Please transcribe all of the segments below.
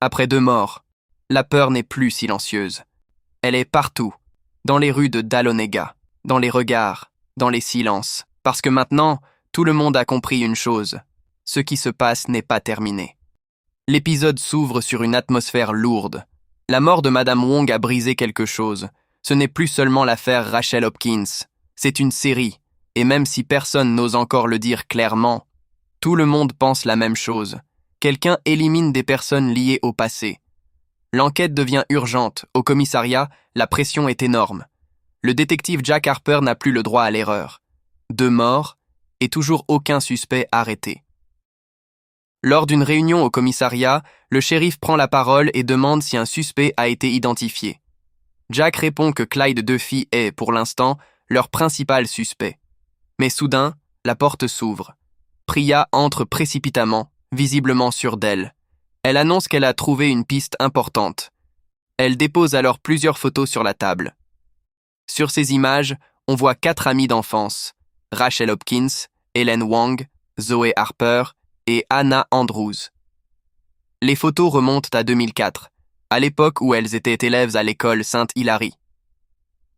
Après 2 morts, la peur n'est plus silencieuse. Elle est partout, dans les rues de Dahlonega, dans les regards, dans les silences, parce que maintenant, tout le monde a compris une chose. Ce qui se passe n'est pas terminé. L'épisode s'ouvre sur une atmosphère lourde. La mort de Madame Wong a brisé quelque chose. Ce n'est plus seulement l'affaire Rachel Hopkins. C'est une série. Et même si personne n'ose encore le dire clairement, tout le monde pense la même chose. Quelqu'un élimine des personnes liées au passé. L'enquête devient urgente. Au commissariat, la pression est énorme. Le détective Jack Harper n'a plus le droit à l'erreur. 2 morts et toujours aucun suspect arrêté. Lors d'une réunion au commissariat, le shérif prend la parole et demande si un suspect a été identifié. Jack répond que Clyde Duffy est, pour l'instant, leur principal suspect. Mais soudain, la porte s'ouvre. Priya entre précipitamment, visiblement sûre d'elle. Elle annonce qu'elle a trouvé une piste importante. Elle dépose alors plusieurs photos sur la table. Sur ces images, on voit 4 amies d'enfance, Rachel Hopkins, Helen Wang, Zoe Harper et Anna Andrews. Les photos remontent à 2004, à l'époque où elles étaient élèves à l'école Sainte-Hilary.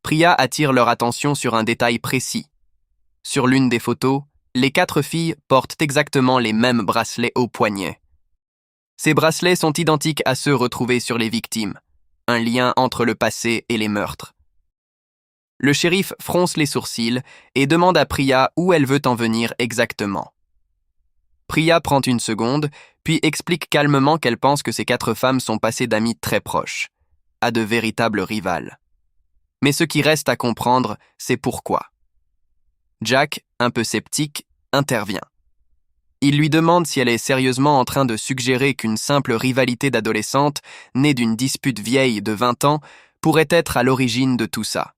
Priya attire leur attention sur un détail précis. Sur l'une des photos, les 4 filles portent exactement les mêmes bracelets au poignet. Ces bracelets sont identiques à ceux retrouvés sur les victimes, un lien entre le passé et les meurtres. Le shérif fronce les sourcils et demande à Priya où elle veut en venir exactement. Priya prend une seconde, puis explique calmement qu'elle pense que ces 4 femmes sont passées d'amies très proches, à de véritables rivales. Mais ce qui reste à comprendre, c'est pourquoi. Jack, un peu sceptique, intervient. Il lui demande si elle est sérieusement en train de suggérer qu'une simple rivalité d'adolescentes, née d'une dispute vieille de 20 ans, pourrait être à l'origine de tout ça.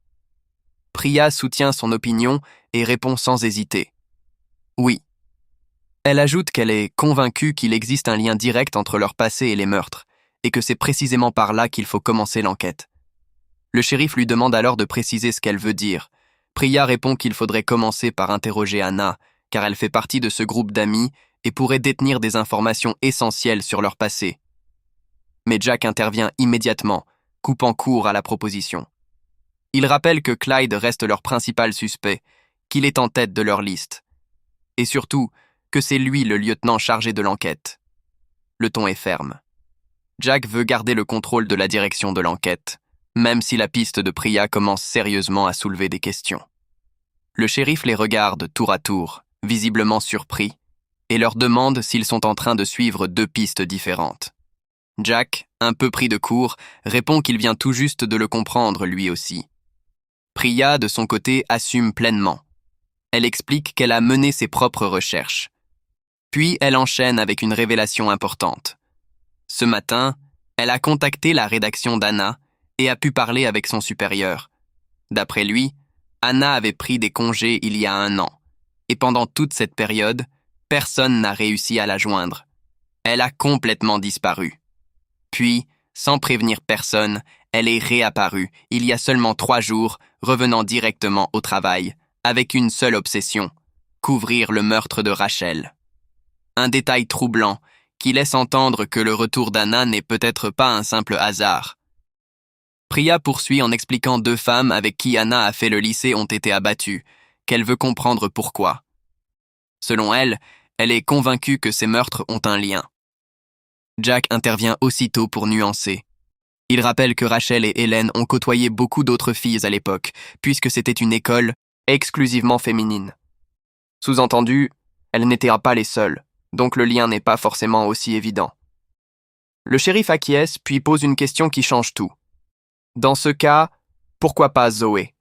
Priya soutient son opinion et répond sans hésiter. Oui. Elle ajoute qu'elle est convaincue qu'il existe un lien direct entre leur passé et les meurtres, et que c'est précisément par là qu'il faut commencer l'enquête. Le shérif lui demande alors de préciser ce qu'elle veut dire. Priya répond qu'il faudrait commencer par interroger Anna, car elle fait partie de ce groupe d'amis et pourrait détenir des informations essentielles sur leur passé. Mais Jack intervient immédiatement, coupant court à la proposition. Il rappelle que Clyde reste leur principal suspect, qu'il est en tête de leur liste. Et surtout, que c'est lui le lieutenant chargé de l'enquête. Le ton est ferme. Jack veut garder le contrôle de la direction de l'enquête, même si la piste de Priya commence sérieusement à soulever des questions. Le shérif les regarde tour à tour, visiblement surpris, et leur demande s'ils sont en train de suivre 2 pistes différentes. Jack, un peu pris de court, répond qu'il vient tout juste de le comprendre lui aussi. Priya, de son côté, assume pleinement. Elle explique qu'elle a mené ses propres recherches. Puis elle enchaîne avec une révélation importante. Ce matin, elle a contacté la rédaction d'Anna et a pu parler avec son supérieur. D'après lui, Anna avait pris des congés il y a 1 an, et pendant toute cette période, personne n'a réussi à la joindre. Elle a complètement disparu. Puis, sans prévenir personne, elle est réapparue il y a seulement 3 jours, revenant directement au travail, avec une seule obsession, couvrir le meurtre de Rachel. Un détail troublant qui laisse entendre que le retour d'Anna n'est peut-être pas un simple hasard. Priya poursuit en expliquant 2 femmes avec qui Anna a fait le lycée ont été abattues, qu'elle veut comprendre pourquoi. Selon elle, elle est convaincue que ces meurtres ont un lien. Jack intervient aussitôt pour nuancer. Il rappelle que Rachel et Helen ont côtoyé beaucoup d'autres filles à l'époque, puisque c'était une école exclusivement féminine. Sous-entendu, elles n'étaient pas les seules, donc le lien n'est pas forcément aussi évident. Le shérif acquiesce puis pose une question qui change tout. Dans ce cas, pourquoi pas Zoé?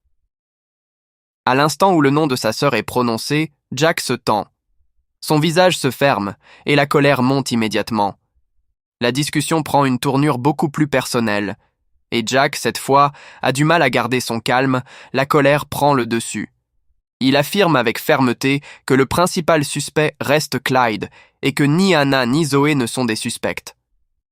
À l'instant où le nom de sa sœur est prononcé, Jack se tend. Son visage se ferme et la colère monte immédiatement. La discussion prend une tournure beaucoup plus personnelle, et Jack, cette fois, a du mal à garder son calme, la colère prend le dessus. Il affirme avec fermeté que le principal suspect reste Clyde et que ni Anna ni Zoé ne sont des suspectes.